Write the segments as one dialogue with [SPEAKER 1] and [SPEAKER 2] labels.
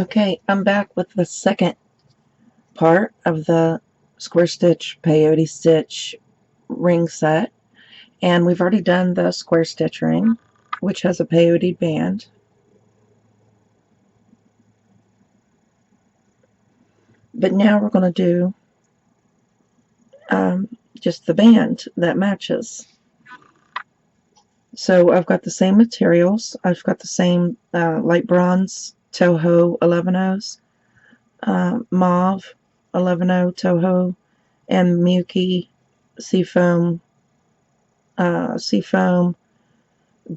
[SPEAKER 1] Okay, I'm back with the second part of the square stitch peyote stitch ring set, and we've already done the square stitch ring, which has a peyote band. But now we're going to do just the band that matches. So I've got the same materials. I've got the same light bronze Toho 11-0s, mauve 11-0 Toho, and Muki seafoam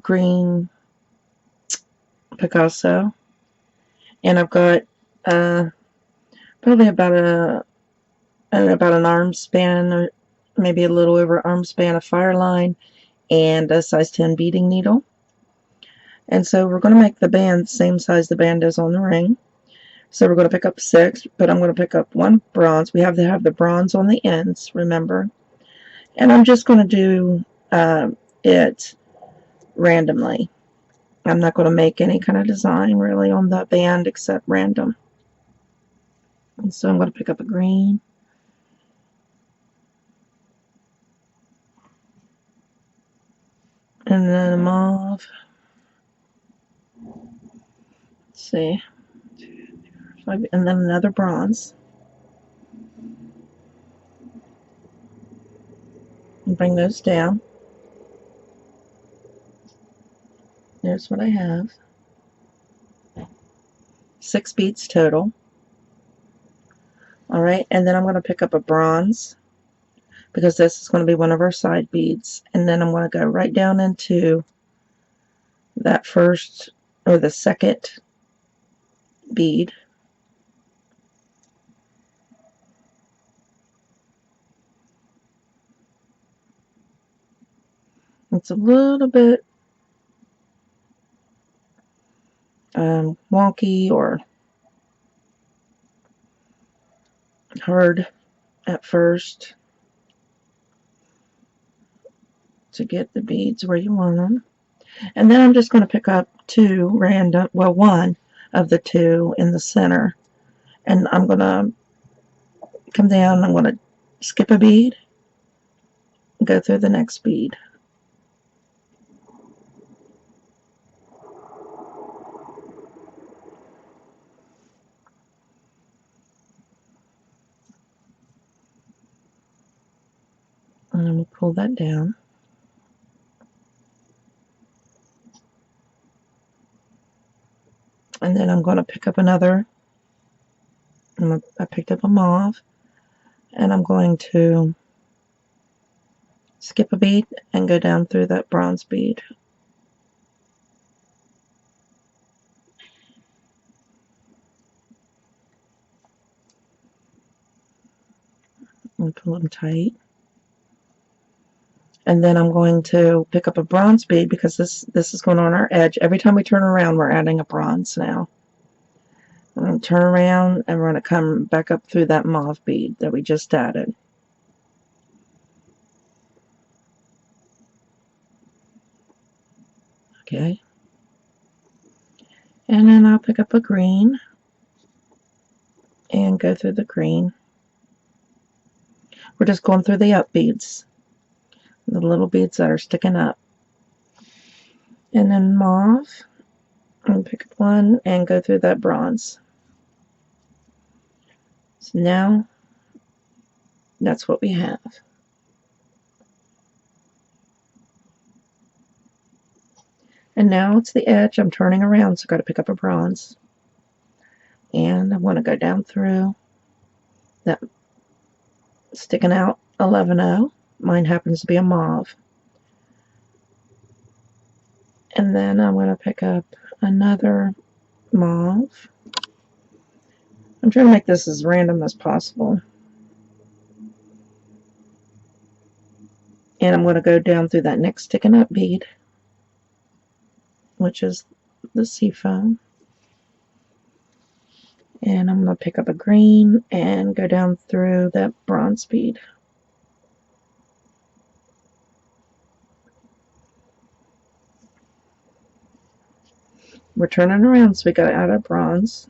[SPEAKER 1] green Picasso, and I've got probably about an arm span, or maybe a little over arm span of fireline, and a size 10 beading needle. And so we're going to make the band the same size the band is on the ring. So we're going to pick up 6, but I'm going to pick up 1 bronze. We have to have the bronze on the ends, remember. And I'm just going to do it randomly. I'm not going to make any kind of design really on the band except random. And so I'm going to pick up a green. And then a mauve. Let's see. And then another bronze. And bring those down. There's what I have. 6 beads total. Alright, and then I'm going to pick up a bronze, because this is going to be one of our side beads. And then I'm going to go right down into that first, or the second bead. It's a little bit wonky or hard at first to get the beads where you want them. And then I'm just going to pick up 2 random, well, 1 of the 2 in the center, and I'm going to come down, I'm going to skip a bead, go through the next bead. And then we pull that down. And then I'm going to pick up another, I picked up a mauve, and I'm going to skip a bead and go down through that bronze bead. And pull them tight. And then I'm going to pick up a bronze bead, because this is going on our edge. Every time we turn around, we're adding a bronze now. I'm going to turn around, and we're going to come back up through that mauve bead that we just added. Okay. And then I'll pick up a green and go through the green. We're just going through the up beads, the little beads that are sticking up. And then mauve, and pick up 1 and go through that bronze. So now that's what we have. And now it's the edge. I'm turning around, so I've got to pick up a bronze. And I want to go down through that sticking out 11-0. Mine happens to be a mauve. And then I'm going to pick up another mauve. I'm trying to make this as random as possible. And I'm going to go down through that next sticking up bead, which is the seafoam. And I'm going to pick up a green and go down through that bronze bead. We're turning around, so we got to add a bronze.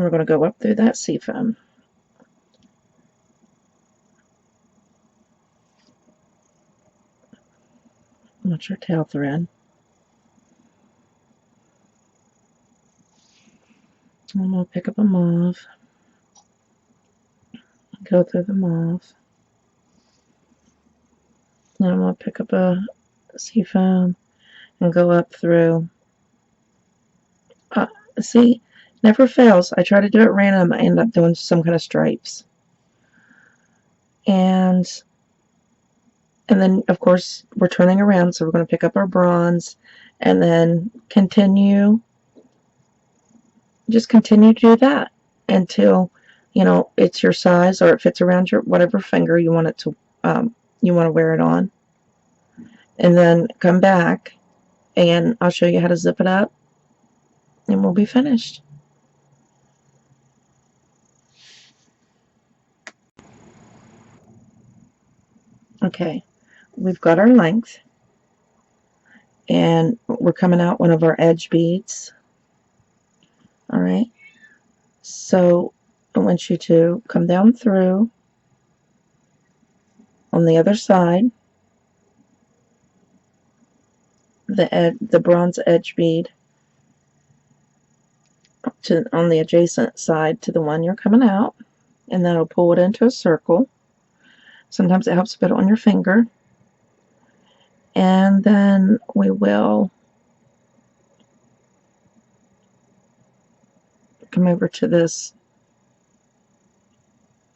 [SPEAKER 1] And we're going to go up through that seafoam. That's your tail thread. I'm going to pick up a mauve, go through the mauve. Then I'm going to pick up a seafoam and go up through. See, never fails. I try to do it random. I end up doing some kind of stripes. And then, of course, we're turning around, so we're going to pick up our bronze and then just continue to do that until, you know, it's your size or it fits around your whatever finger you want it to, you want to wear it on. And then come back and I'll show you how to zip it up and we'll be finished. Okay, we've got our length and we're coming out one of our edge beads. All right, so I want you to come down through on the other side, the bronze edge bead on the adjacent side to the one you're coming out, and then it'll pull it into a circle. Sometimes it helps to put it on your finger. And then we will come over to this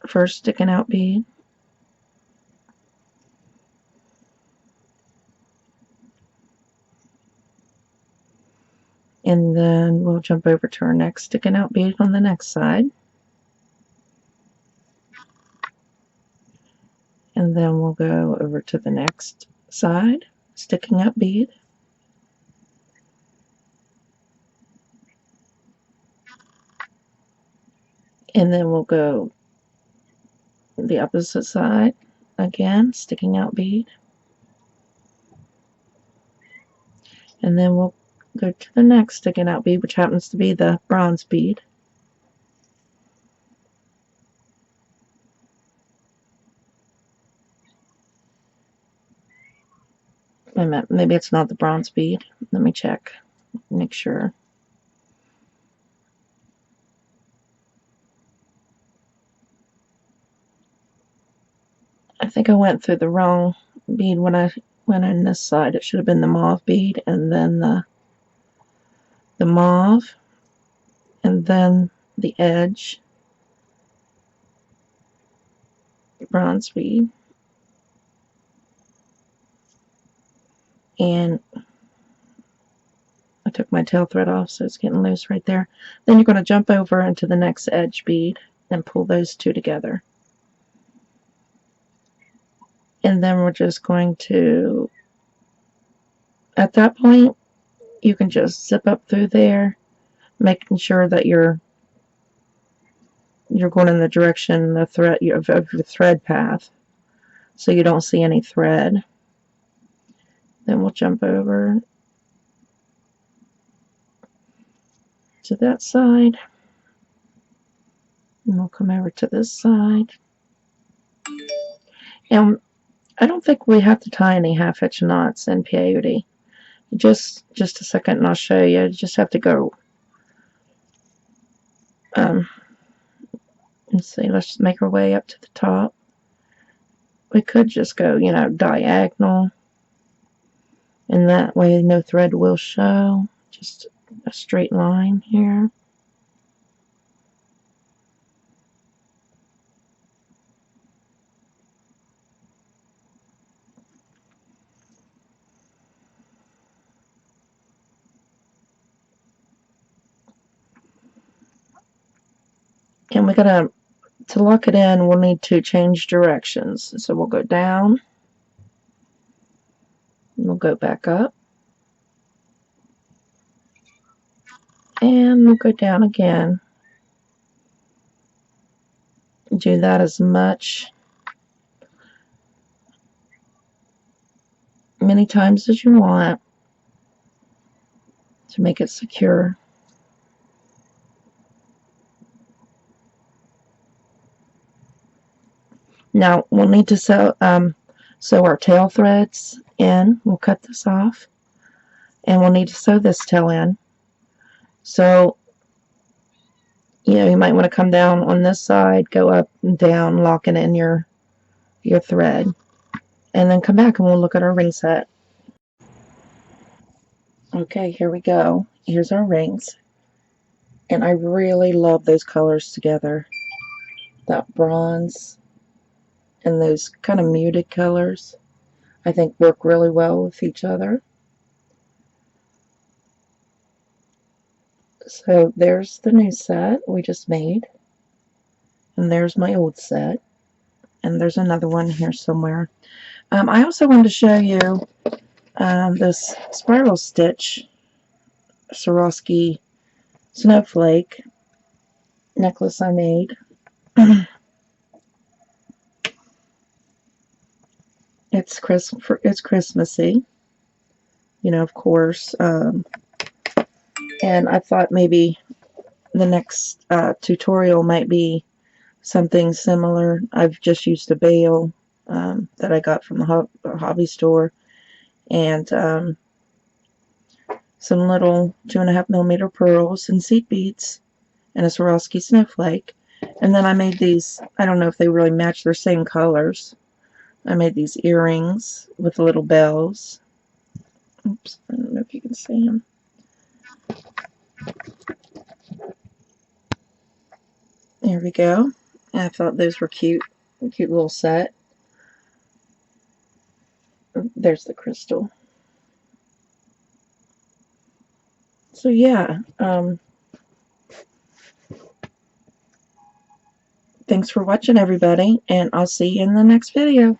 [SPEAKER 1] first sticking out bead. And then we'll jump over to our next sticking out bead on the next side. And then we'll go over to the next side, sticking up bead. And then we'll go the opposite side, again, sticking out bead. And then we'll go to the next sticking out bead, which happens to be the bronze bead. Wait a minute, maybe it's not the bronze bead. Let me check, make sure. I think I went through the wrong bead when I went on this side. It should have been the mauve bead, and then the mauve, and then the edge bronze bead. And I took my tail thread off, so it's getting loose right there. Then you're going to jump over into the next edge bead and pull those two together. And then we're just going to, at that point, you can just zip up through there, making sure that you're going in the direction the thread of your thread path, so you don't see any thread. Then we'll jump over to that side, and we'll come over to this side. And I don't think we have to tie any half-hitch knots in peyote. Just a second and I'll show you. You just have to go, let's see, let's make our way up to the top. We could just go, you know, diagonal, and that way no thread will show. Just a straight line here. And we gotta, to lock it in, we'll need to change directions. So we'll go down, and we'll go back up, and we'll go down again. Do that as many times as you want to make it secure. Now we'll need to sew our tail threads in. We'll cut this off, and we'll need to sew this tail in. So, you might want to come down on this side, go up and down, locking in your thread, and then come back and we'll look at our ring set. Okay, here we go. Here's our rings, and I really love those colors together. That bronze and those kind of muted colors, I think, work really well with each other. So there's the new set we just made, and there's my old set, and there's another one here somewhere. I also wanted to show you this spiral stitch Swarovski snowflake necklace I made. It's Christmassy, of course, and I thought maybe the next tutorial might be something similar. I've just used a bail that I got from the hobby store, and some little 2.5mm pearls and seed beads and a Swarovski snowflake. And then I made these, I don't know if they really match, their same colors. I made these earrings with little bells. Oops, I don't know if you can see them. There we go. I thought those were cute. A cute little set. There's the crystal. So yeah, thanks for watching, everybody, and I'll see you in the next video.